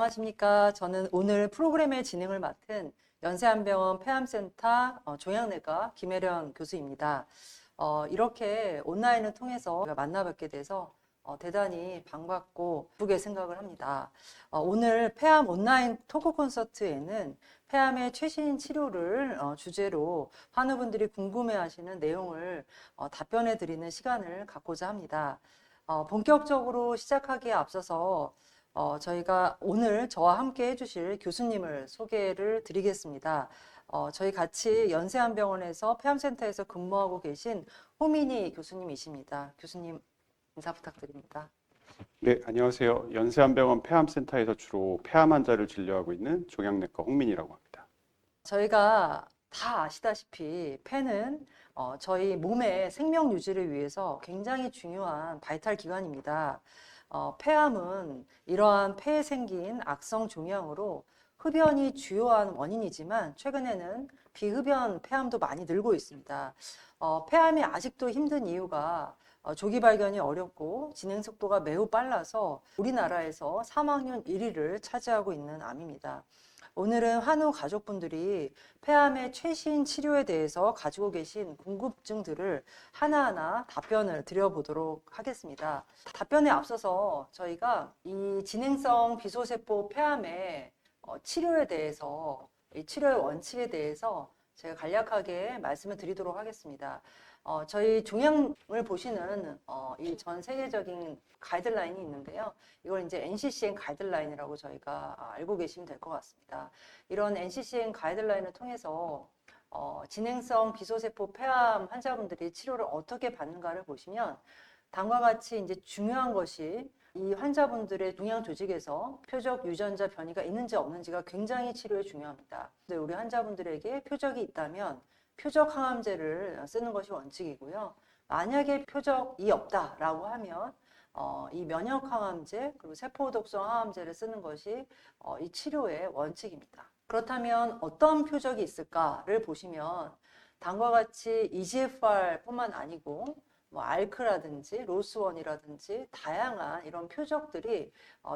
안녕하십니까. 저는 오늘 프로그램의 진행을 맡은 연세한병원 폐암센터 종양내과 김혜련 교수입니다. 이렇게 온라인을 통해서 만나뵙게 돼서 대단히 반갑고 기쁘게 생각을 합니다. 오늘 폐암 온라인 토크 콘서트에는 폐암의 최신 치료를 주제로 환우분들이 궁금해하시는 내용을 답변해 드리는 시간을 갖고자 합니다. 본격적으로 시작하기에 앞서서 저희가 오늘 저와 함께 해주실 교수님을 소개를 드리겠습니다. 저희 같이 연세한병원에서 폐암센터에서 근무하고 계신 호민희 교수님이십니다. 교수님 인사 부탁드립니다. 네, 안녕하세요. 연세한병원 폐암센터에서 주로 폐암 환자를 진료하고 있는 종양내과 홍민이라고 합니다. 저희가 다 아시다시피 폐는 저희 몸의 생명 유지를 위해서 굉장히 중요한 바이탈 기관입니다. 폐암은 이러한 폐에 생긴 악성 종양으로 흡연이 주요한 원인이지만 최근에는 비흡연 폐암도 많이 늘고 있습니다. 폐암이 아직도 힘든 이유가 조기 발견이 어렵고 진행 속도가 매우 빨라서 우리나라에서 사망률 1위를 차지하고 있는 암입니다. 오늘은 환우 가족분들이 폐암의 최신 치료에 대해서 가지고 계신 궁금증들을 하나하나 답변을 드려보도록 하겠습니다. 답변에 앞서서 저희가 이 진행성 비소세포 폐암의 치료에 대해서, 이 치료의 원칙에 대해서 제가 간략하게 말씀을 드리도록 하겠습니다. 저희 종양을 보시는 이 전 세계적인 가이드라인이 있는데요. 이걸 이제 NCCN 가이드라인이라고 저희가 알고 계시면 될 것 같습니다. 이런 NCCN 가이드라인을 통해서 진행성 비소세포 폐암 환자분들이 치료를 어떻게 받는가를 보시면 다음과 같이 이제 중요한 것이 이 환자분들의 종양 조직에서 표적 유전자 변이가 있는지 없는지가 굉장히 치료에 중요합니다. 우리 환자분들에게 표적이 있다면 표적 항암제를 쓰는 것이 원칙이고요. 만약에 표적이 없다라고 하면 이 면역 항암제 그리고 세포 독성 항암제를 쓰는 것이 이 치료의 원칙입니다. 그렇다면 어떤 표적이 있을까를 보시면 다음과 같이 EGFR뿐만 아니고 뭐 알크라든지 로스원이라든지 다양한 이런 표적들이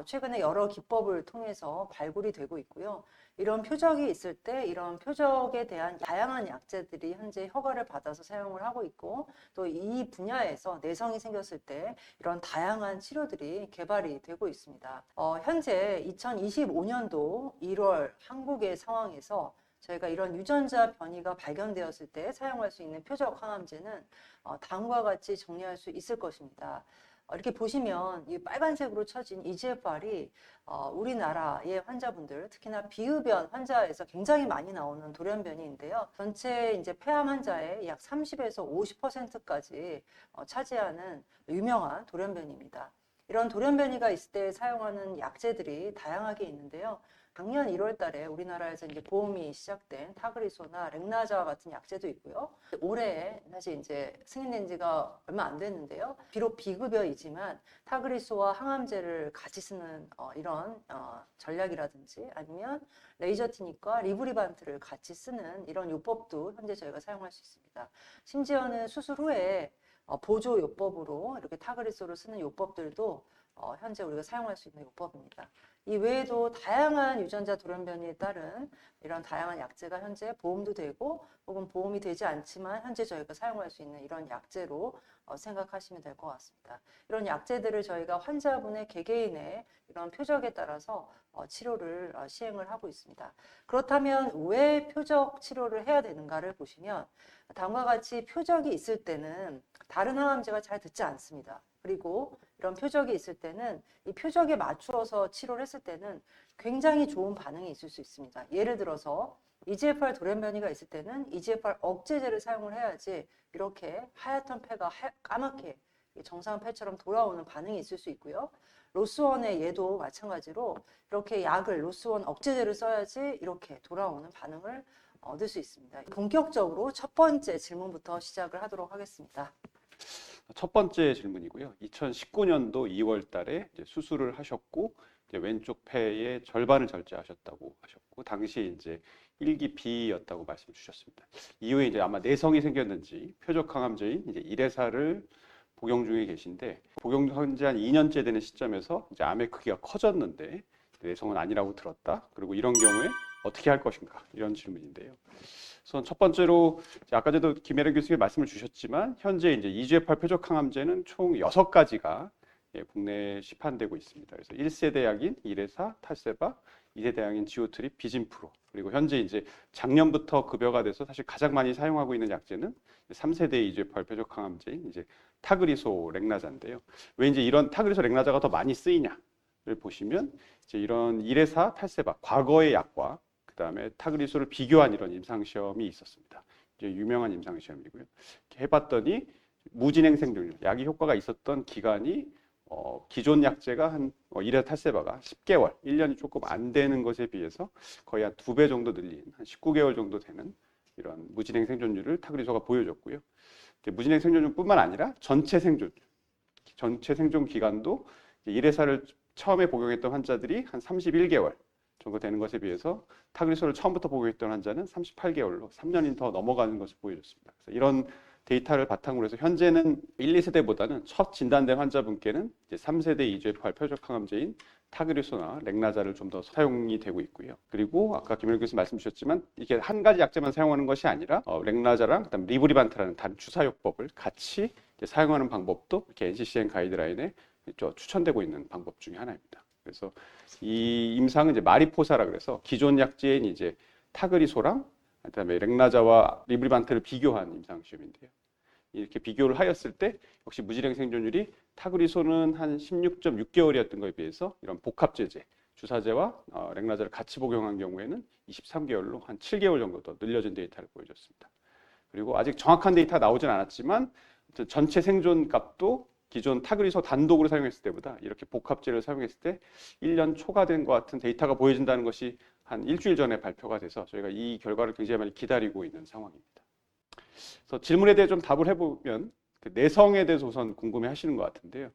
최근에 여러 기법을 통해서 발굴이 되고 있고요. 이런 표적이 있을 때 이런 표적에 대한 다양한 약제들이 현재 허가를 받아서 사용을 하고 있고 또 이 분야에서 내성이 생겼을 때 이런 다양한 치료들이 개발이 되고 있습니다. 현재 2025년도 1월 한국의 상황에서 저희가 이런 유전자 변이가 발견되었을 때 사용할 수 있는 표적 항암제는 다음과 같이 정리할 수 있을 것입니다. 이렇게 보시면 이 빨간색으로 쳐진 EGFR이 우리나라의 환자분들, 특히나 비흡연 환자에서 굉장히 많이 나오는 돌연변이인데요. 전체 이제 폐암 환자의 약 30에서 50%까지 차지하는 유명한 돌연변이입니다. 이런 돌연변이가 있을 때 사용하는 약제들이 다양하게 있는데요. 작년 1월 달에 우리나라에서 이제 보험이 시작된 타그리소나 렉나자와 같은 약제도 있고요. 올해 사실 이제 승인된 지가 얼마 안 됐는데요. 비록 비급여이지만 타그리소와 항암제를 같이 쓰는 이런 전략이라든지 아니면 레이저티닉과 리브리반트를 같이 쓰는 이런 요법도 현재 저희가 사용할 수 있습니다. 심지어는 수술 후에 보조 요법으로 이렇게 타그리소를 쓰는 요법들도 현재 우리가 사용할 수 있는 요법입니다. 이 외에도 다양한 유전자 돌연변이에 따른 이런 다양한 약제가 현재 보험도 되고 혹은 보험이 되지 않지만 현재 저희가 사용할 수 있는 이런 약제로 생각하시면 될 것 같습니다. 이런 약제들을 저희가 환자분의 개개인의 이런 표적에 따라서 치료를 시행을 하고 있습니다. 그렇다면 왜 표적 치료를 해야 되는가를 보시면 다음과 같이 표적이 있을 때는 다른 항암제가 잘 듣지 않습니다. 그리고 이런 표적이 있을 때는 이 표적에 맞추어서 치료를 했을 때는 굉장히 좋은 반응이 있을 수 있습니다. 예를 들어서 EGFR 돌연변이가 있을 때는 EGFR 억제제를 사용을 해야지 이렇게 하얗던 폐가 까맣게 정상 폐처럼 돌아오는 반응이 있을 수 있고요. 로스원의 얘도 마찬가지로 이렇게 약을 로스원 억제제를 써야지 이렇게 돌아오는 반응을 얻을 수 있습니다. 본격적으로 첫 번째 질문부터 시작을 하도록 하겠습니다. 첫 번째 질문이고요. 2019년도 2월 달에 이제 수술을 하셨고 이제 왼쪽 폐의 절반을 절제하셨다고 하셨고 당시 이제 1기 B였다고 말씀 주셨습니다. 이후에 이제 아마 내성이 생겼는지 표적 항암제인 이제 이레사를 복용 중에 계신데 복용한 지 한 2년째 되는 시점에서 이제 암의 크기가 커졌는데 내성은 아니라고 들었다. 그리고 이런 경우에 어떻게 할 것인가? 이런 질문인데요. 우선 첫 번째로 아까 전에도 김혜령 교수님 말씀을 주셨지만 현재 이제 EGFR 표적 항암제는 총 6가지가 국내에 시판되고 있습니다. 그래서 1세대 약인 이레사, 탈세바, 2세대 약인 지오트립, 비진프로, 그리고 현재 이제 작년부터 급여가 돼서 사실 가장 많이 사용하고 있는 약제는 3세대 EGFR 표적 항암제인 이제 타그리소 렉나자인데요. 왜 이제 이런 타그리소 렉나자가 더 많이 쓰이냐를 보시면 이제 이런 이레사, 탈세바 과거의 약과 그다음에 타그리소를 비교한 이런 임상시험이 있었습니다. 이제 유명한 임상시험이고요. 해봤더니 무진행 생존율, 약이 효과가 있었던 기간이 기존 약제가 한 이레사 탈세바가 10개월, 1년이 조금 안 되는 것에 비해서 거의 한 2배 정도 늘린 한 19개월 정도 되는 이런 무진행 생존율을 타그리소가 보여줬고요. 무진행 생존율뿐만 아니라 전체 생존 기간도 이레사를 처음에 복용했던 환자들이 한 31개월 정도 되는 것에 비해서 타그리소를 처음부터 복용했던 환자는 38개월로 3년이 더 넘어가는 것을 보여줬습니다. 그래서 이런 데이터를 바탕으로 해서 현재는 1, 2세대보다는 첫 진단된 환자분께는 이제 3세대 EGFR 표적 항암제인 타그리소나 렉나자를 좀 더 사용이 되고 있고요. 그리고 아까 김혜령 교수님 말씀 주셨지만 이게 한 가지 약제만 사용하는 것이 아니라 렉나자랑 그다음 리브리반트라는 다른 주사요법을 같이 이제 사용하는 방법도 이렇게 NCCN 가이드라인에 추천되고 있는 방법 중에 하나입니다. 그래서 이 임상은 이제 마리포사라 그래서 기존 약제인 이제 타그리소랑 그다음에 렉나자와 리브리반트를 비교한 임상 시험인데요. 이렇게 비교를 하였을 때 역시 무진행 생존율이 타그리소는 한 16.6개월이었던 것에 비해서 이런 복합제제 주사제와 렉나자를 같이 복용한 경우에는 23개월로 한 7개월 정도 더 늘려진 데이터를 보여줬습니다. 그리고 아직 정확한 데이터가 나오진 않았지만 전체 생존 값도 기존 타그리소 단독으로 사용했을 때보다 이렇게 복합제를 사용했을 때 1년 초과된 것 같은 데이터가 보여진다는 것이 한 일주일 전에 발표가 돼서 저희가 이 결과를 굉장히 많이 기다리고 있는 상황입니다. 그래서 질문에 대해 좀 답을 해보면 내성에 대해서 우선 궁금해 하시는 것 같은데요.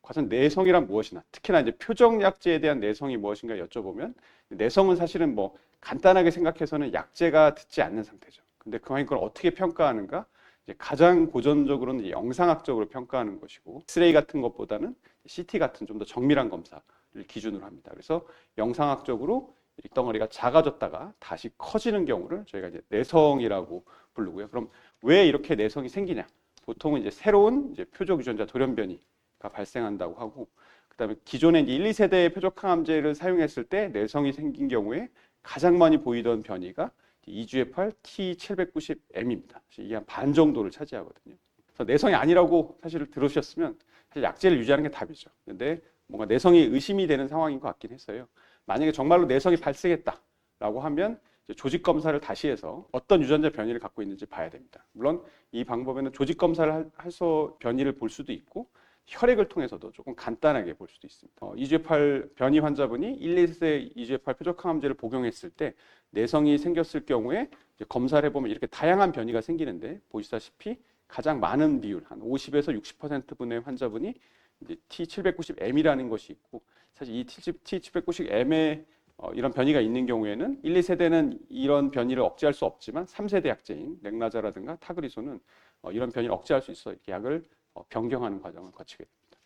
과연 내성이란 무엇이나 특히나 이제 표적약제에 대한 내성이 무엇인가 여쭤보면 내성은 사실은 뭐 간단하게 생각해서는 약제가 듣지 않는 상태죠. 근데 그걸 어떻게 평가하는가? 이제 가장 고전적으로는 이제 영상학적으로 평가하는 것이고 엑스레이 같은 것보다는 CT 같은 좀 더 정밀한 검사를 기준으로 합니다. 그래서 영상학적으로 이 덩어리가 작아졌다가 다시 커지는 경우를 저희가 이제 내성이라고 부르고요. 그럼 왜 이렇게 내성이 생기냐? 보통은 이제 새로운 이제 표적 유전자 돌연변이가 발생한다고 하고, 그다음에 기존에 이제 1, 2세대의 표적 항암제를 사용했을 때 내성이 생긴 경우에 가장 많이 보이던 변이가 EGFR T790M입니다. 이게 한 반 정도를 차지하거든요. 그래서 내성이 아니라고 사실 들으셨으면 사실 약제를 유지하는 게 답이죠. 근데 뭔가 내성이 의심이 되는 상황인 것 같긴 했어요. 만약에 정말로 내성이 발생했다라고 하면 조직 검사를 다시 해서 어떤 유전자 변이를 갖고 있는지 봐야 됩니다. 물론 이 방법에는 조직 검사를 해서 변이를 볼 수도 있고 혈액을 통해서도 조금 간단하게 볼 수도 있습니다. EGFR 변이 환자분이 1, 2세 EGFR 표적 항암제를 복용했을 때 내성이 생겼을 경우에 검사를 해보면 이렇게 다양한 변이가 생기는데 보시다시피 가장 많은 비율, 한 50에서 60%분의 환자분이 이제 T790M이라는 것이 있고, 사실 이 T790M에 이런 변이가 있는 경우에는 1, 2세대는 이런 변이를 억제할 수 없지만 3세대 약제인 렉나자라든가 타그리소는 이런 변이를 억제할 수 있어 이렇게 약을 변경하는 과정을 거치게 됩니다.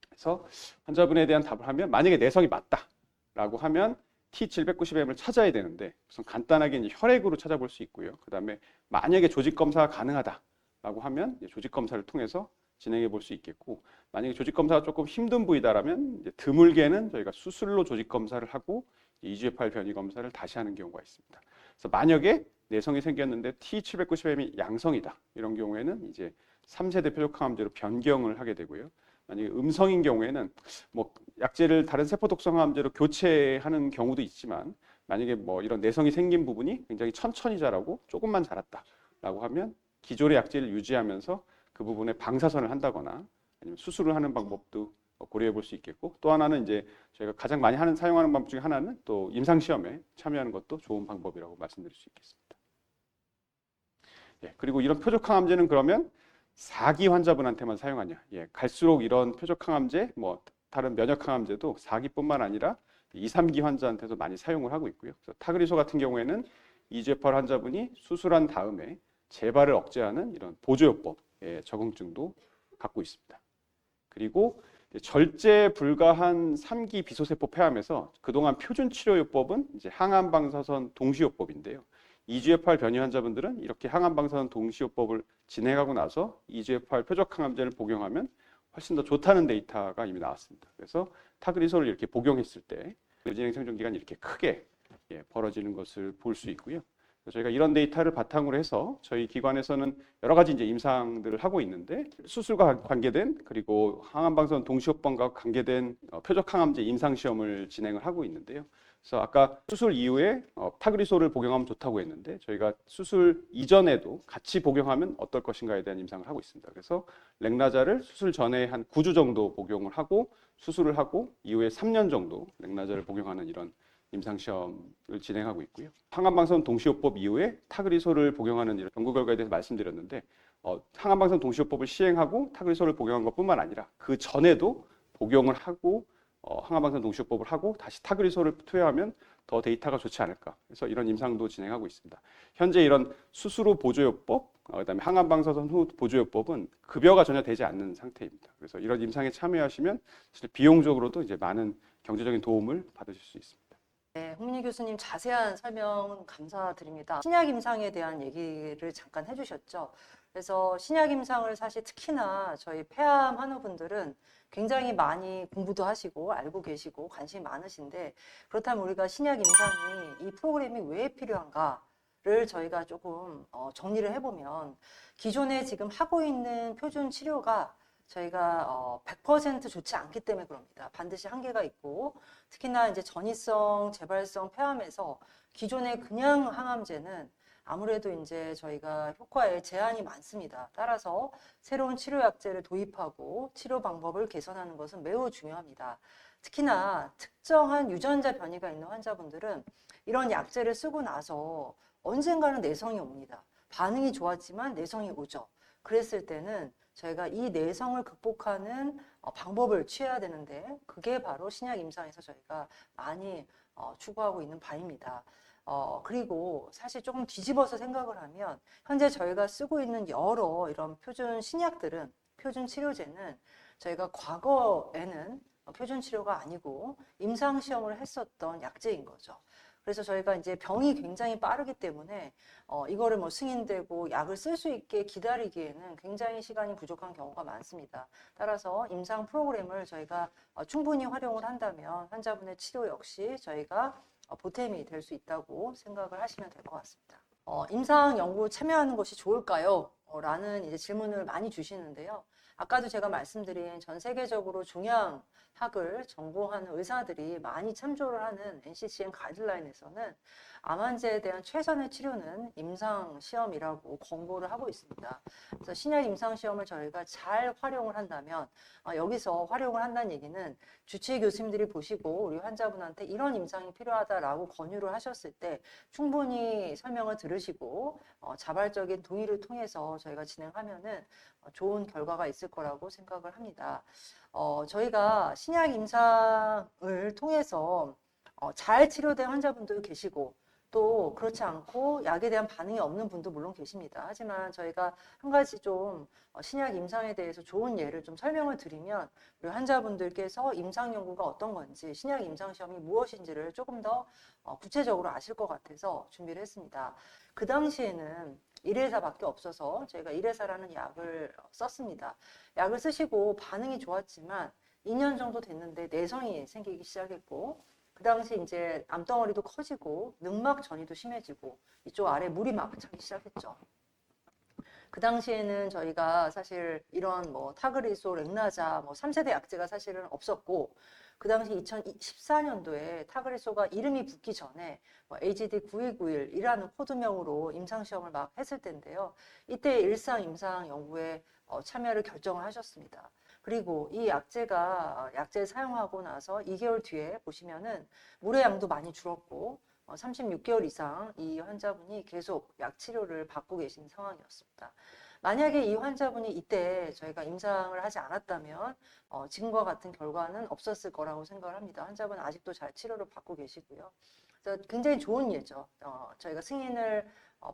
그래서 환자분에 대한 답을 하면 만약에 내성이 맞다라고 하면 T790M을 찾아야 되는데 우선 간단하게 이제 혈액으로 찾아볼 수 있고요. 그 다음에 만약에 조직 검사가 가능하다라고 하면 조직 검사를 통해서 진행해 볼 수 있겠고, 만약에 조직 검사가 조금 힘든 부위다라면 이제 드물게는 저희가 수술로 조직 검사를 하고 EGFR 변이 검사를 다시 하는 경우가 있습니다. 그래서 만약에 내성이 생겼는데 T790M이 양성이다 이런 경우에는 이제 3세대 표적 항암제로 변경을 하게 되고요. 만약에 음성인 경우에는 뭐 약제를 다른 세포 독성 항암제로 교체하는 경우도 있지만 만약에 뭐 이런 내성이 생긴 부분이 굉장히 천천히 자라고 조금만 자랐다라고 하면 기존의 약제를 유지하면서 그 부분에 방사선을 한다거나 아니면 수술을 하는 방법도 고려해 볼 수 있겠고, 또 하나는 이제 저희가 가장 많이 사용하는 방법 중에 하나는 또 임상 시험에 참여하는 것도 좋은 방법이라고 말씀드릴 수 있겠습니다. 그리고 이런 표적 항암제는 그러면 4기 환자분한테만 사용하냐? 갈수록 이런 표적 항암제, 뭐 다른 면역 항암제도 4기뿐만 아니라 2, 3기 환자한테도 많이 사용을 하고 있고요. 그래서 타그리소 같은 경우에는 EGFR 환자분이 수술한 다음에 재발을 억제하는 이런 보조요법의 적응증도 갖고 있습니다. 그리고 절제 불가한 3기 비소세포 폐암에서 그동안 표준 치료요법은 이제 항암 방사선 동시요법인데요. EGFR 변이 환자분들은 이렇게 항암 방사선 동시요법을 진행하고 나서 EGFR 표적 항암제를 복용하면 훨씬 더 좋다는 데이터가 이미 나왔습니다. 그래서 타그리솔을 이렇게 복용했을 때 뇌진행 생존 기간이 이렇게 크게 벌어지는 것을 볼 수 있고요. 저희가 이런 데이터를 바탕으로 해서 저희 기관에서는 여러 가지 이제 임상들을 하고 있는데 수술과 관계된 그리고 항암방사선 동시호흡과 관계된 표적 항암제 임상 시험을 진행을 하고 있는데요. 그래서 아까 수술 이후에 타그리솔을 복용하면 좋다고 했는데 저희가 수술 이전에도 같이 복용하면 어떨 것인가에 대한 임상을 하고 있습니다. 그래서 렉나자를 수술 전에 한 9주 정도 복용을 하고 수술을 하고 이후에 3년 정도 렉나자를 복용하는 이런 임상시험을 진행하고 있고요. 항암방사선 동시호흡법 이후에 타그리솔을 복용하는 이런 연구 결과에 대해서 말씀드렸는데 항암방사선 동시호흡법을 시행하고 타그리솔을 복용한 것뿐만 아니라 그 전에도 복용을 하고 항암방사선 동시호흡법을 하고 다시 타그리솔을 투여하면 더 데이터가 좋지 않을까. 그래서 이런 임상도 진행하고 있습니다. 현재 이런 수술 후 보조요법, 그다음에 항암방사선 후 보조요법은 급여가 전혀 되지 않는 상태입니다. 그래서 이런 임상에 참여하시면 사실 비용적으로도 이제 많은 경제적인 도움을 받으실 수 있습니다. 네, 홍민희 교수님 자세한 설명 감사드립니다. 신약 임상에 대한 얘기를 잠깐 해주셨죠. 그래서 신약 임상을 사실 특히나 저희 폐암 환우분들은 굉장히 많이 공부도 하시고 알고 계시고 관심이 많으신데 그렇다면 우리가 신약 임상이 이 프로그램이 왜 필요한가를 저희가 조금 정리를 해보면 기존에 지금 하고 있는 표준 치료가 저희가 100% 좋지 않기 때문에 그럽니다. 반드시 한계가 있고 특히나 이제 전이성, 재발성 폐암에서 기존의 그냥 항암제는 아무래도 이제 저희가 효과에 제한이 많습니다. 따라서 새로운 치료약제를 도입하고 치료 방법을 개선하는 것은 매우 중요합니다. 특히나 특정한 유전자 변이가 있는 환자분들은 이런 약제를 쓰고 나서 언젠가는 내성이 옵니다. 반응이 좋았지만 내성이 오죠. 그랬을 때는 저희가 이 내성을 극복하는 방법을 취해야 되는데 그게 바로 신약 임상에서 저희가 많이 추구하고 있는 바입니다. 그리고 사실 조금 뒤집어서 생각을 하면 현재 저희가 쓰고 있는 여러 이런 표준 신약들은 표준 치료제는 저희가 과거에는 표준 치료가 아니고 임상 시험을 했었던 약제인 거죠. 그래서 저희가 이제 병이 굉장히 빠르기 때문에 이거를 뭐 승인되고 약을 쓸 수 있게 기다리기에는 굉장히 시간이 부족한 경우가 많습니다. 따라서 임상 프로그램을 저희가 충분히 활용을 한다면 환자분의 치료 역시 저희가 보탬이 될 수 있다고 생각을 하시면 될 것 같습니다. 임상 연구 참여하는 것이 좋을까요? 라는 이제 질문을 많이 주시는데요. 아까도 제가 말씀드린 전 세계적으로 종양학을 전공하는 의사들이 많이 참조를 하는 NCCN 가이드라인에서는 암 환자에 대한 최선의 치료는 임상 시험이라고 권고를 하고 있습니다. 그래서 신약 임상 시험을 저희가 잘 활용을 한다면 여기서 활용을 한다는 얘기는 주치의 교수님들이 보시고 우리 환자분한테 이런 임상이 필요하다라고 권유를 하셨을 때 충분히 설명을 들으시고 자발적인 동의를 통해서 저희가 진행하면은 좋은 결과가 있을 거라고 생각을 합니다. 저희가 신약 임상을 통해서 잘 치료된 환자분도 계시고 또 그렇지 않고 약에 대한 반응이 없는 분도 물론 계십니다. 하지만 저희가 한 가지 좀 신약 임상에 대해서 좋은 예를 좀 설명을 드리면 우리 환자분들께서 임상 연구가 어떤 건지 신약 임상 시험이 무엇인지를 조금 더 구체적으로 아실 것 같아서 준비를 했습니다. 그 당시에는 일회사밖에 없어서 저희가 일회사라는 약을 썼습니다. 약을 쓰시고 반응이 좋았지만 2년 정도 됐는데 내성이 생기기 시작했고 그 당시 이제 암덩어리도 커지고 늑막 전이도 심해지고 이쪽 아래 물이 막 차기 시작했죠. 그 당시에는 저희가 사실 이런 뭐 타그리솔, 렉나자, 뭐 3세대 약제가 사실은 없었고 그 당시 2014년도에 타그리솔가 이름이 붙기 전에 AGD9291이라는 코드명으로 임상시험을 막 했을 텐데요. 이때 일상 임상 연구에 참여를 결정을 하셨습니다. 그리고 이 약제를 사용하고 나서 2개월 뒤에 보시면은 물의 양도 많이 줄었고 36개월 이상 이 환자분이 계속 약 치료를 받고 계신 상황이었습니다. 만약에 이 환자분이 이때 저희가 임상을 하지 않았다면 지금과 같은 결과는 없었을 거라고 생각을 합니다. 환자분은 아직도 잘 치료를 받고 계시고요. 그래서 굉장히 좋은 예죠. 저희가 승인을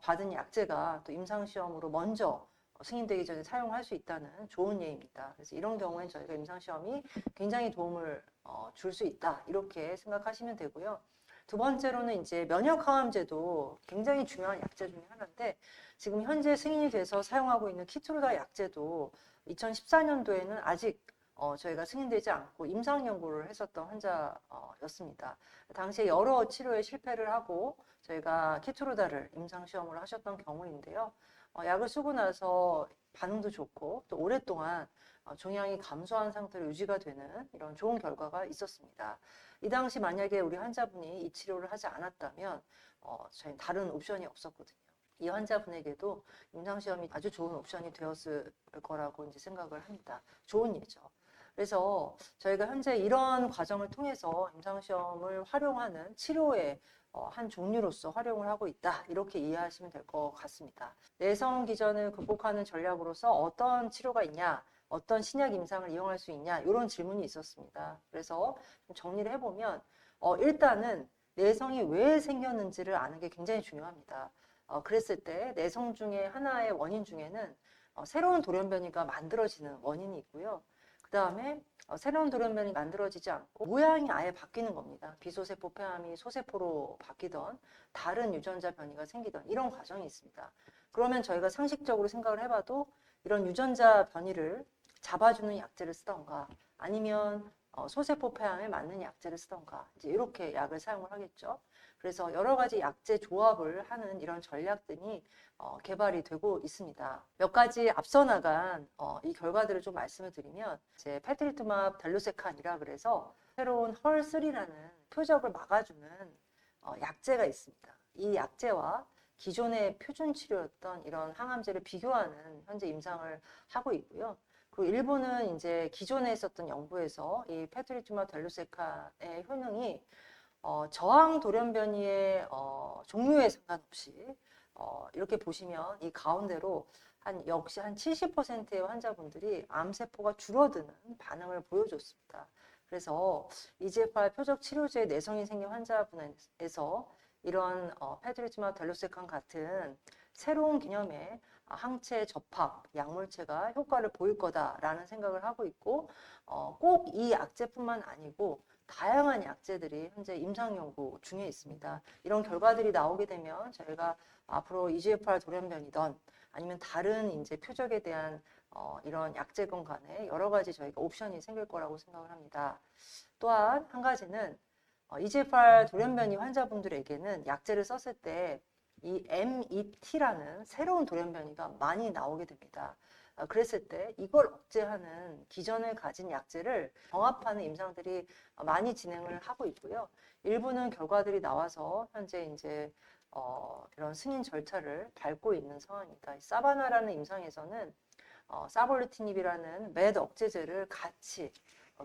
받은 약제가 또 임상시험으로 먼저 승인되기 전에 사용할 수 있다는 좋은 예입니다. 그래서 이런 경우엔 저희가 임상시험이 굉장히 도움을 줄 수 있다. 이렇게 생각하시면 되고요. 두 번째로는 이제 면역항암제도 굉장히 중요한 약제 중에 하나인데 지금 현재 승인이 돼서 사용하고 있는 키트루다 약제도 2014년도에는 아직 저희가 승인되지 않고 임상 연구를 했었던 환자였습니다. 당시에 여러 치료에 실패를 하고 저희가 키트루다를 임상 시험을 하셨던 경우인데요. 약을 쓰고 나서 반응도 좋고 또 오랫동안 종양이 감소한 상태로 유지가 되는 이런 좋은 결과가 있었습니다. 이 당시 만약에 우리 환자분이 이 치료를 하지 않았다면 저희 다른 옵션이 없었거든요. 이 환자분에게도 임상시험이 아주 좋은 옵션이 되었을 거라고 이제 생각을 합니다. 좋은 예죠. 그래서 저희가 현재 이런 과정을 통해서 임상시험을 활용하는 치료의 한 종류로서 활용을 하고 있다. 이렇게 이해하시면 될 것 같습니다. 내성 기전을 극복하는 전략으로서 어떤 치료가 있냐, 어떤 신약 임상을 이용할 수 있냐, 이런 질문이 있었습니다. 그래서 좀 정리를 해보면 일단은 내성이 왜 생겼는지를 아는 게 굉장히 중요합니다. 그랬을 때 내성 중에 하나의 원인 중에는 새로운 돌연변이가 만들어지는 원인이 있고요. 그 다음에 새로운 돌연변이 만들어지지 않고 모양이 아예 바뀌는 겁니다. 비소세포 폐암이 소세포로 바뀌던 다른 유전자 변이가 생기던 이런 과정이 있습니다. 그러면 저희가 상식적으로 생각을 해봐도 이런 유전자 변이를 잡아주는 약제를 쓰던가 아니면 소세포 폐암에 맞는 약제를 쓰던가 이제 이렇게 약을 사용을 하겠죠. 그래서 여러 가지 약제 조합을 하는 이런 전략들이 개발이 되고 있습니다. 몇 가지 앞서 나간 이 결과들을 좀 말씀을 드리면 이제 패트리투맙 델루세칸이라 그래서 새로운 헐3라는 표적을 막아주는 약제가 있습니다. 이 약제와 기존의 표준 치료였던 이런 항암제를 비교하는 현재 임상을 하고 있고요. 그리고 일부는 이제 기존에 있었던 연구에서 이 패트리투맙 델루세칸의 효능이 저항 돌연변이의 종류에 상관없이 이렇게 보시면 이 가운데로 역시 한 70%의 환자분들이 암세포가 줄어드는 반응을 보여줬습니다. 그래서 EGFR 표적 치료제에 내성이 생긴 환자분에서 이런 패트리투맙 델루세칸 같은 새로운 개념의 항체 접합 약물체가 효과를 보일 거다라는 생각을 하고 있고 꼭 이 약제뿐만 아니고 다양한 약제들이 현재 임상 연구 중에 있습니다. 이런 결과들이 나오게 되면 저희가 앞으로 EGFR 돌연변이든 아니면 다른 이제 표적에 대한 이런 약제군 간에 여러 가지 저희가 옵션이 생길 거라고 생각을 합니다. 또한 한 가지는 EGFR 돌연변이 환자분들에게는 약제를 썼을 때 이 MET라는 새로운 돌연변이가 많이 나오게 됩니다. 그랬을 때 이걸 억제하는 기존에 가진 약제를 병합하는 임상들이 많이 진행을 하고 있고요. 일부는 결과들이 나와서 현재 이제 이런 승인 절차를 밟고 있는 상황입니다. 사바나라는 임상에서는 사볼루티닙이라는 맷 억제제를 같이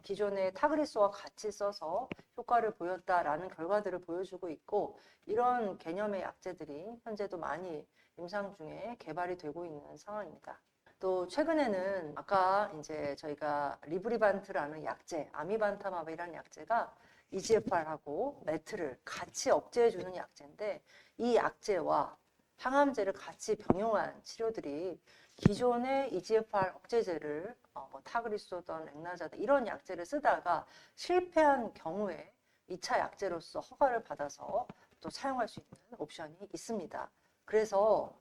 기존의 타그리소와 같이 써서 효과를 보였다라는 결과들을 보여주고 있고 이런 개념의 약제들이 현재도 많이 임상 중에 개발이 되고 있는 상황입니다. 또 최근에는 아까 이제 저희가 리브리반트라는 약제, 아미반타마브라는 약제가 EGFR하고 메트를 같이 억제해주는 약제인데 이 약제와 항암제를 같이 병용한 치료들이 기존의 EGFR 억제제를 뭐 타그리소든 렉나자든 이런 약제를 쓰다가 실패한 경우에 2차 약제로서 허가를 받아서 또 사용할 수 있는 옵션이 있습니다. 그래서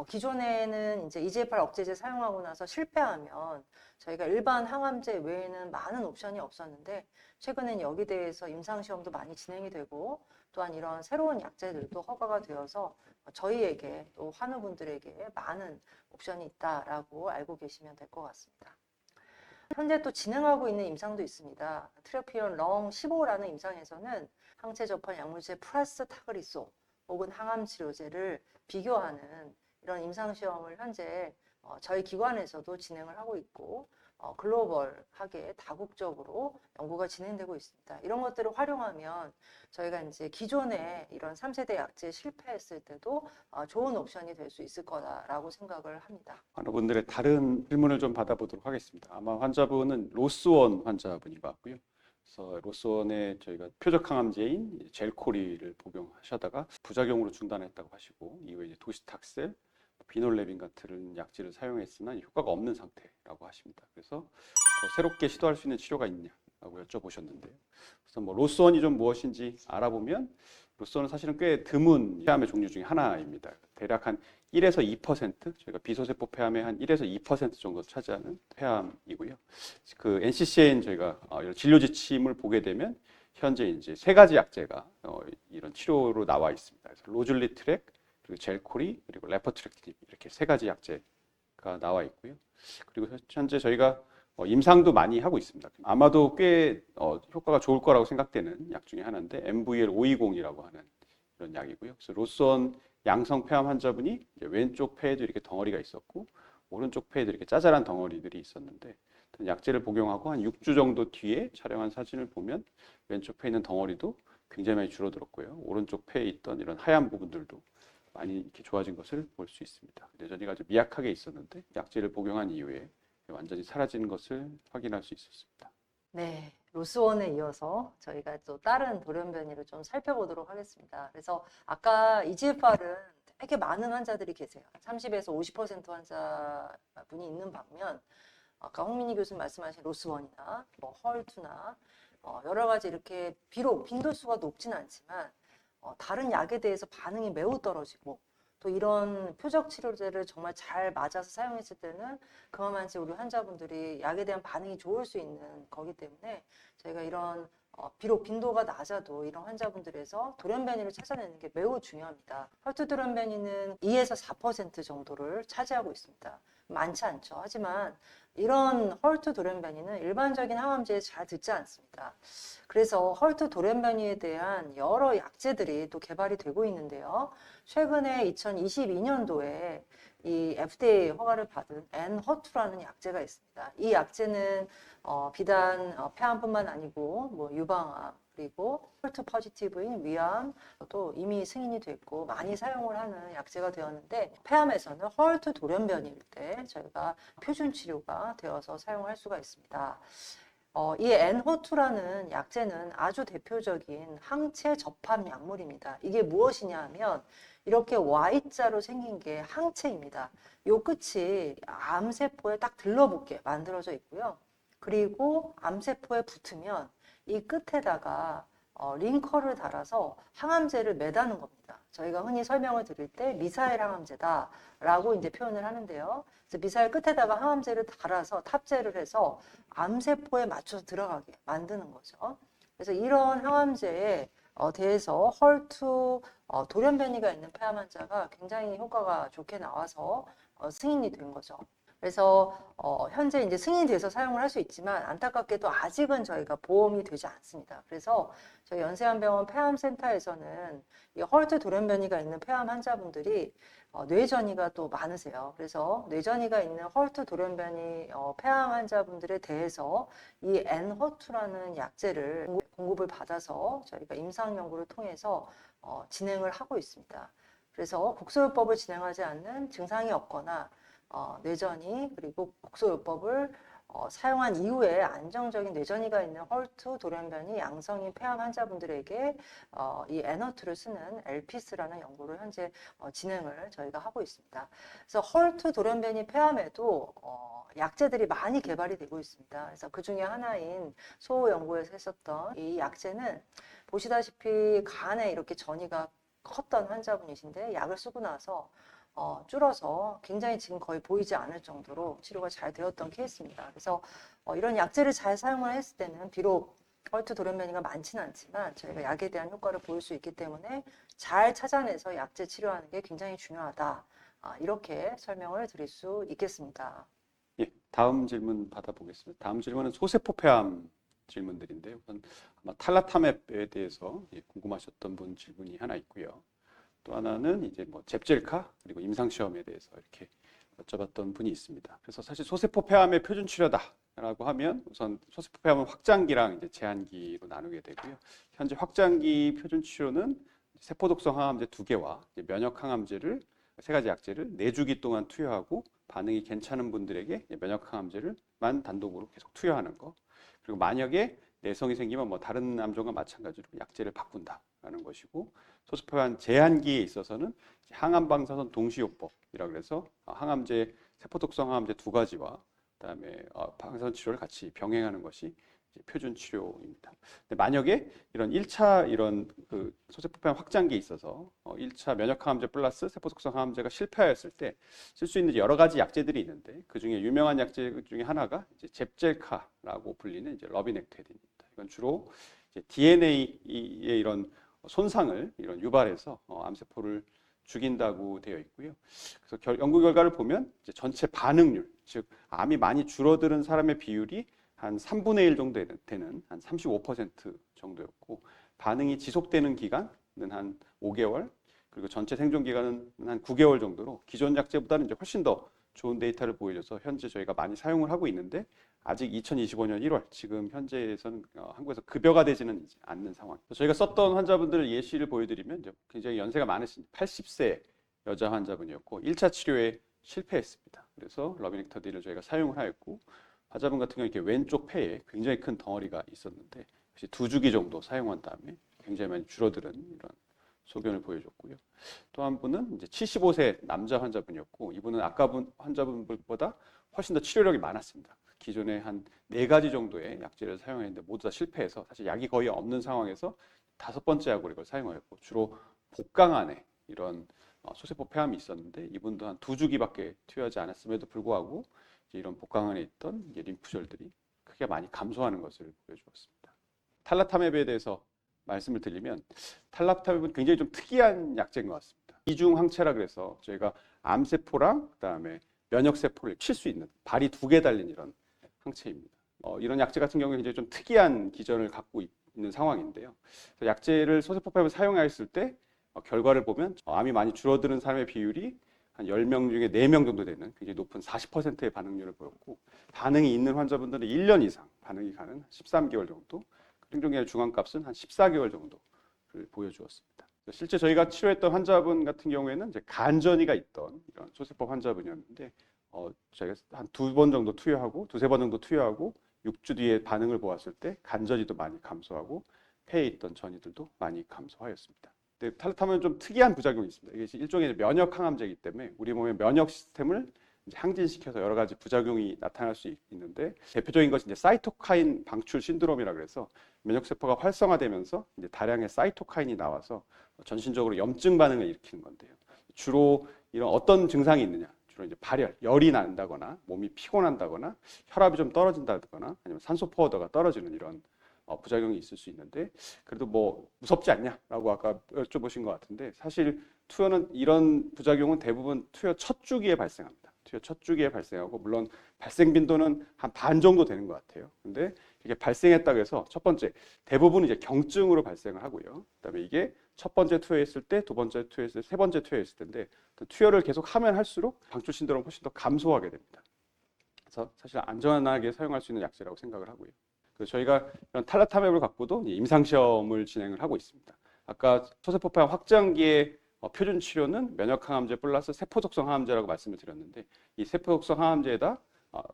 기존에는 이제 EGFR 억제제 사용하고 나서 실패하면 저희가 일반 항암제 외에는 많은 옵션이 없었는데 최근엔 여기 대해서 임상시험도 많이 진행이 되고 또한 이런 새로운 약제들도 허가가 되어서 저희에게 또 환우분들에게 많은 옵션이 있다라고 알고 계시면 될 것 같습니다. 현재 또 진행하고 있는 임상도 있습니다. 트로피온 렁 15라는 임상에서는 항체 접합 약물제 플러스 타그리소 혹은 항암 치료제를 비교하는 이런 임상 시험을 현재 저희 기관에서도 진행을 하고 있고 글로벌하게 다국적으로 연구가 진행되고 있습니다. 이런 것들을 활용하면 저희가 이제 기존에 이런 3세대 약제 실패했을 때도 좋은 옵션이 될 수 있을 거다라고 생각을 합니다. 환자분들의 다른 질문을 좀 받아보도록 하겠습니다. 아마 환자분은 로스원 환자분인 것 같고요. 그래서 로스원에 저희가 표적 항암제인 젤코리를 복용하시다가 부작용으로 중단했다고 하시고 이후에 이제 도시탁세, 비놀레빈 같은 약질을 사용했으나 효과가 없는 상태라고 하십니다. 그래서 더 새롭게 시도할 수 있는 치료가 있냐고 여쭤보셨는데요. 그래서 뭐 로스원이 좀 무엇인지 알아보면 로스원은 사실은 꽤 드문 폐암의 종류 중에 하나입니다. 대략 한 1에서 2%, 저희가 비소세포 폐암의 한 1에서 2% 정도 차지하는 폐암이고요. 그 NCCN 저희가 이런 진료 지침을 보게 되면 현재 이제 세 가지 약제가 이런 치료로 나와 있습니다. 그래서 로즐리트렉, 그리고 젤코리, 그리고 레퍼트렉틴 이렇게 세 가지 약제가 나와 있고요. 그리고 현재 저희가 임상도 많이 하고 있습니다. 아마도 꽤 효과가 좋을 거라고 생각되는 약 중에 하나인데 MVL520이라고 하는 이런 약이고요. 그래서 로스원 양성 폐암 환자분이 이제 왼쪽 폐에도 이렇게 덩어리가 있었고 오른쪽 폐에도 이렇게 짜잘한 덩어리들이 있었는데 약제를 복용하고 한 6주 정도 뒤에 촬영한 사진을 보면 왼쪽 폐에 있는 덩어리도 굉장히 많이 줄어들었고요. 오른쪽 폐에 있던 이런 하얀 부분들도 많이 이렇게 좋아진 것을 볼 수 있습니다. 여전히 아주 미약하게 있었는데 약제를 복용한 이후에 완전히 사라진 것을 확인할 수 있었습니다. 네, 로스원에 이어서 저희가 또 다른 돌연변이를 좀 살펴보도록 하겠습니다. 그래서 아까 EGFR은 되게 많은 환자들이 계세요. 30에서 50% 환자분이 있는 반면 아까 홍민희 교수님 말씀하신 로스원이나 뭐 헐투나 여러 가지 이렇게 비록 빈도수가 높지는 않지만 다른 약에 대해서 반응이 매우 떨어지고 또 이런 표적 치료제를 정말 잘 맞아서 사용했을 때는 그만치 우리 환자분들이 약에 대한 반응이 좋을 수 있는 거기 때문에 저희가 이런 비록 빈도가 낮아도 이런 환자분들에서 돌연변이를 찾아내는 게 매우 중요합니다. 헐투 돌연변이는 2에서 4% 정도를 차지하고 있습니다. 많지 않죠. 하지만 이런 헐투 돌연변이는 일반적인 항암제에 잘 듣지 않습니다. 그래서 헐투 돌연변이에 대한 여러 약제들이 또 개발이 되고 있는데요. 최근에 2022년도에 이 FDA 허가를 받은 엔허투라는 약제가 있습니다. 이 약제는 비단 폐암뿐만 아니고 뭐 유방암 그리고 헐투 포지티브인 위암도 이미 승인이 됐고 많이 사용을 하는 약제가 되었는데 폐암에서는 헐투 돌연변이일 때 저희가 표준 치료가 되어서 사용할 수가 있습니다. 이 엔호투라는 약제는 아주 대표적인 항체 접합 약물입니다. 이게 무엇이냐 하면 이렇게 Y자로 생긴 게 항체입니다. 요 끝이 암세포에 딱 들러붙게 만들어져 있고요. 그리고 암세포에 붙으면 이 끝에다가 링커를 달아서 항암제를 매다는 겁니다. 저희가 흔히 설명을 드릴 때 미사일 항암제다라고 이제 표현을 하는데요. 그래서 미사일 끝에다가 항암제를 달아서 탑재를 해서 암세포에 맞춰서 들어가게 만드는 거죠. 그래서 이런 항암제에 대해서 헐투 돌연변이가 있는 폐암 환자가 굉장히 효과가 좋게 나와서 승인이 된 거죠. 그래서 현재 이제 승인이 돼서 사용을 할 수 있지만 안타깝게도 아직은 저희가 보험이 되지 않습니다. 그래서 저희 연세한병원 폐암센터에서는 이 헐투 돌연변이가 있는 폐암 환자분들이 뇌전이가 또 많으세요. 그래서 뇌전이가 있는 헐투 돌연변이 폐암 환자분들에 대해서 이 엔허투라는 약제를 공급을 받아서 저희가 임상 연구를 통해서 진행을 하고 있습니다. 그래서 국소요법을 진행하지 않는 증상이 없거나 뇌전이 그리고 국소요법을 사용한 이후에 안정적인 뇌전이가 있는 헐투 돌연변이 양성인 폐암 환자분들에게 이 엔허투를 쓰는 엘피스라는 연구를 현재 진행을 저희가 하고 있습니다. 그래서 헐투 돌연변이 폐암에도 약제들이 많이 개발이 되고 있습니다. 그래서 그 중에 하나인 소 연구에서 했었던 이 약제는 보시다시피 간에 이렇게 전이가 컸던 환자분이신데 약을 쓰고 나서 줄어서 굉장히 지금 거의 보이지 않을 정도로 치료가 잘 되었던 케이스입니다. 그래서 이런 약제를 잘 사용을 했을 때는 비록 헐투 돌연변이가 많지는 않지만 저희가 약에 대한 효과를 보일 수 있기 때문에 잘 찾아내서 약제 치료하는 게 굉장히 중요하다. 이렇게 설명을 드릴 수 있겠습니다. 예, 다음 질문 받아보겠습니다. 다음 질문은 소세포 폐암 질문들인데요. 우선 아마 탈라타맵에 대해서 궁금하셨던 분 질문이 하나 있고요. 또 하나는 이제 뭐 잽젤카 그리고 임상시험에 대해서 이렇게 여쭤봤던 분이 있습니다. 그래서 사실 소세포 폐암의 표준 치료다라고 하면 우선 소세포 폐암은 확장기랑 이제 제한기로 나누게 되고요. 현재 확장기 표준 치료는 세포독성 항암제 2개와 면역 항암제를 세 가지 약제를 4주기 동안 투여하고 반응이 괜찮은 분들에게 면역 항암제를만 단독으로 계속 투여하는 거. 그리고 만약에 내성이 생기면 뭐 다른 암종과 마찬가지로 약제를 바꾼다라는 것이고 소수표한 제한기에 있어서는 항암 방사선 동시요법 병합이라 그래서 항암제, 세포독성 항암제 두 가지와 그다음에 방사선 치료를 같이 병행하는 것이 이제 표준 치료입니다. 근데 만약에 이런 1차 이런 그 소세포폐암 확장기에 있어서 1차 면역 항암제 플러스 세포독성 항암제가 실패하였을 때 쓸 수 있는 여러 가지 약제들이 있는데 그 중에 유명한 약제 중에 하나가 이제 잽젤카라고 불리는 이제 러비넥테딘입니다. 이건 주로 이제 DNA의 이런 손상을 이런 유발해서 암세포를 죽인다고 되어 있고요. 그래서 연구 결과를 보면 이제 전체 반응률, 즉 암이 많이 줄어드는 사람의 비율이 한 3분의 1 정도 되는 한 35% 정도였고 반응이 지속되는 기간은 한 5개월, 그리고 전체 생존 기간은 한 9개월 정도로 기존 약제보다는 이제 훨씬 더 좋은 데이터를 보여줘서 현재 저희가 많이 사용을 하고 있는데 아직 2025년 1월 지금 현재에서는 한국에서 급여가 되지는 않는 상황. 저희가 썼던 환자분들 예시를 보여드리면 이제 굉장히 연세가 많으신 80세 여자 환자분이었고 1차 치료에 실패했습니다. 그래서 러비넥터딘을 저희가 사용을 하였고 환자분 같은 경우 이렇게 왼쪽 폐에 굉장히 큰 덩어리가 있었는데 역시 2주기 정도 사용한 다음에 굉장히 많이 줄어드는 이런 소견을 보여줬고요. 또 한 분은 이제 75세 남자 환자분이었고 이분은 아까 환자분보다 훨씬 더 치료력이 많았습니다. 기존에 한 4가지 정도의 약제를 사용했는데 모두 다 실패해서 사실 약이 거의 없는 상황에서 5번째 약으로 이걸 사용하였고 주로 복강 안에 이런 소세포 폐암이 있었는데 이분도 한 2주기밖에 투여하지 않았음에도 불구하고 이런 복강 안에 있던 림프절들이 크게 많이 감소하는 것을 보여주었습니다. 탈라타맵에 대해서 말씀을 드리면 탈라타맵은 굉장히 좀 특이한 약제인 것 같습니다. 이중 항체라 그래서 저희가 암세포랑 그다음에 면역세포를 칠 수 있는 발이 2개 달린 이런 항체입니다. 이런 약제 같은 경우에 굉장히 좀 특이한 기전을 갖고 있는 상황인데요. 약제를 소세포폐암을 사용하였을 때 결과를 보면 암이 많이 줄어드는 사람의 비율이 한 10명 중에 4명 정도 되는 굉장히 높은 40%의 반응률을 보였고 반응이 있는 환자분들은 1년 이상 반응이 가는 13개월 정도, 생존기간의 중앙값은 한 14개월 정도를 보여주었습니다. 실제 저희가 치료했던 환자분 같은 경우에는 이제 간전이가 있던 이런 소세포 환자분이었는데 저희가 한 2번 정도 투여하고 2-3번 정도 투여하고 6주 뒤에 반응을 보았을 때 간전이도 많이 감소하고 폐에 있던 전이들도 많이 감소하였습니다. 근데 탈라타맵은 좀 특이한 부작용이 있습니다. 이게 일종의 면역 항암제이기 때문에 우리 몸의 면역 시스템을 이제 항진시켜서 여러 가지 부작용이 나타날 수 있는데 대표적인 것이 이제 사이토카인 방출 신드롬이라 그래서 면역세포가 활성화되면서 이제 다량의 사이토카인이 나와서 전신적으로 염증 반응을 일으키는 건데요. 주로 이런 어떤 증상이 있느냐? 주로 이제 발열, 열이 난다거나 몸이 피곤한다거나 혈압이 좀 떨어진다거나 아니면 산소 포화도가 떨어지는 이런 부작용이 있을 수 있는데 그래도 뭐 무섭지 않냐라고 아까 여쭤보신 것 같은데 사실 투여는 이런 부작용은 대부분 투여 첫 주기에 발생합니다. 투여 첫 주기에 발생하고 물론 발생 빈도는 한 반 정도 되는 것 같아요. 근데 이게 발생했다고 해서 첫 번째 대부분 이제 경증으로 발생을 하고요. 그다음에 이게 첫 번째 투여했을 때, 두 번째 투여했을 때, 세 번째 투여했을 텐데 투여를 계속 하면 할수록 방출 신드롬은 훨씬 더 감소하게 됩니다. 그래서 사실 안전하게 사용할 수 있는 약제라고 생각을 하고요. 그래서 저희가 이런 탈라타맵을 갖고도 임상 시험을 진행을 하고 있습니다. 아까 소세포폐암 확장기의 표준 치료는 면역 항암제 플러스 세포 독성 항암제라고 말씀을 드렸는데 이 세포 독성 항암제에다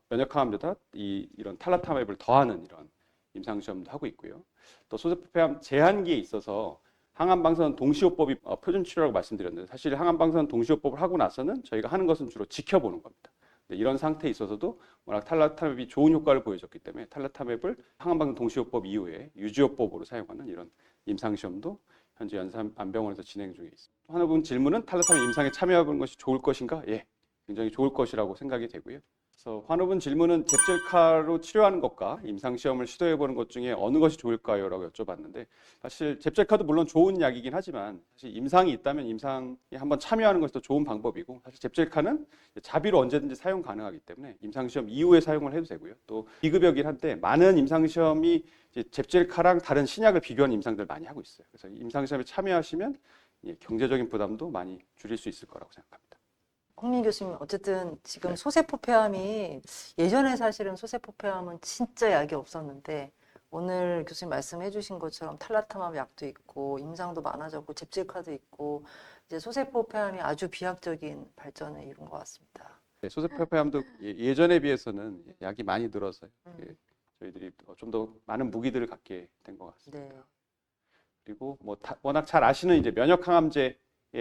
면역 항암제에다 이런 탈라타맵을 더하는 이런 임상 시험도 하고 있고요. 또 소세포폐암 제한기에 있어서 항암방사선 동시호법이 표준 치료라고 말씀드렸는데 사실 항암방사선 동시호법을 하고 나서는 저희가 하는 것은 주로 지켜보는 겁니다. 이런 상태에 있어서도 워낙 탈라타맵이 좋은 효과를 보여줬기 때문에 탈라타맵을 항암방사선 동시호법 이후에 유지호법으로 사용하는 이런 임상시험도 현재 연산안병원에서 진행 중에 있습니다. 하나 분 질문은 탈라타맵 임상에 참여해보는 것이 좋을 것인가? 예, 굉장히 좋을 것이라고 생각이 되고요. 그래서 환우분 질문은 잽젤카로 치료하는 것과 임상시험을 시도해보는 것 중에 어느 것이 좋을까요? 라고 여쭤봤는데 사실 잽젤카도 물론 좋은 약이긴 하지만 사실 임상이 있다면 임상에 한번 참여하는 것이 더 좋은 방법이고 사실 잽젤카는 자비로 언제든지 사용 가능하기 때문에 임상시험 이후에 사용을 해도 되고요. 또 비급여긴 한데 많은 임상시험이 잽젤카랑 다른 신약을 비교하는 임상들 많이 하고 있어요. 그래서 임상시험에 참여하시면 경제적인 부담도 많이 줄일 수 있을 거라고 생각합니다. 홍민 교수님, 어쨌든 지금 소세포폐암이 예전에 사실은 소세포폐암은 진짜 약이 없었는데 오늘 교수님 말씀해 주신 것처럼 탈라타맵 약도 있고 임상도 많아졌고 잽젤카도 있고 이제 소세포폐암이 아주 비약적인 발전을 이룬 것 같습니다. 네, 소세포폐암도 예전에 비해서는 약이 많이 늘어서요. 저희들이 좀 더 많은 무기들을 갖게 된 것 같습니다. 네. 그리고 뭐 워낙 잘 아시는 이제 면역 항암제에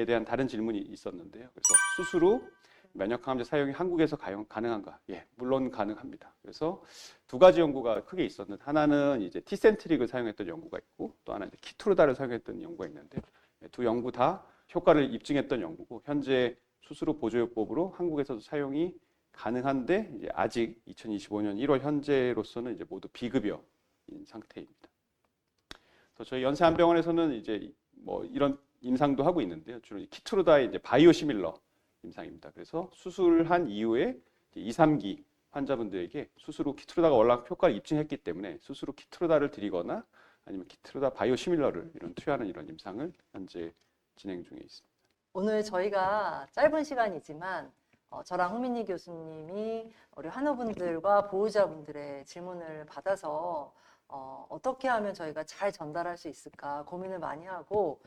대한 다른 질문이 있었는데요. 그래서 수술 후 면역 항암제 사용이 한국에서 가능한가? 예, 물론 가능합니다. 그래서 두 가지 연구가 크게 있었는데 하나는 이제 티센트릭을 사용했던 연구가 있고 또 하나는 이제 키트루다를 사용했던 연구가 있는데 두 연구 다 효과를 입증했던 연구고 현재 수스루 보조요법으로 한국에서도 사용이 가능한데 이제 아직 2025년 1월 현재로서는 이제 모두 비급여인 상태입니다. 그래서 저희 연세한병원에서는 이제 뭐 이런 임상도 하고 있는데요. 주로 키트루다의 이제 바이오시밀러 임상입니다. 그래서 수술한 이후에 2, 3기 환자분들에게 수술 후 키트루다가 워낙 효과를 입증했기 때문에 수술 후 키트루다를 드리거나 아니면 키트루다 바이오시밀러를 투여하는 이런 임상을 현재 진행 중에 있습니다. 오늘 저희가 짧은 시간이지만 저랑 홍민희 교수님이 우리 환우분들과 보호자분들의 질문을 받아서 어떻게 하면 저희가 잘 전달할 수 있을까 고민을 많이 하고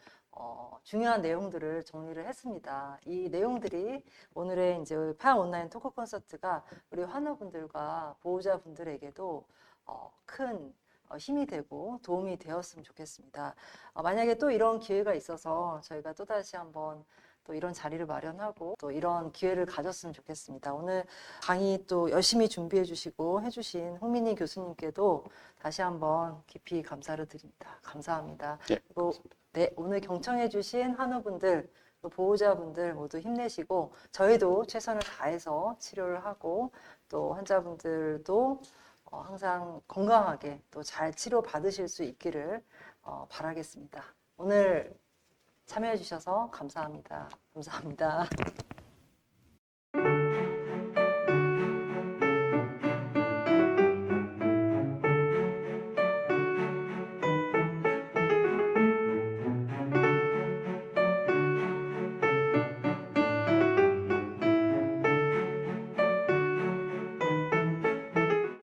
중요한 내용들을 정리를 했습니다. 이 내용들이 오늘의 이제 폐암 온라인 토크 콘서트가 우리 환우분들과 보호자분들에게도 큰 힘이 되고 도움이 되었으면 좋겠습니다. 만약에 또 이런 기회가 있어서 저희가 또다시 한번 또 이런 자리를 마련하고 또 이런 기회를 가졌으면 좋겠습니다. 오늘 강의 또 열심히 준비해 주시고 해주신 홍민희 교수님께도 다시 한번 깊이 감사를 드립니다. 감사합니다. 예, 그리고 네, 오늘 경청해 주신 환우분들, 또 보호자분들 모두 힘내시고 저희도 최선을 다해서 치료를 하고 또 환자분들도 항상 건강하게 또 잘 치료 받으실 수 있기를 바라겠습니다. 오늘 참여해 주셔서 감사합니다. 감사합니다.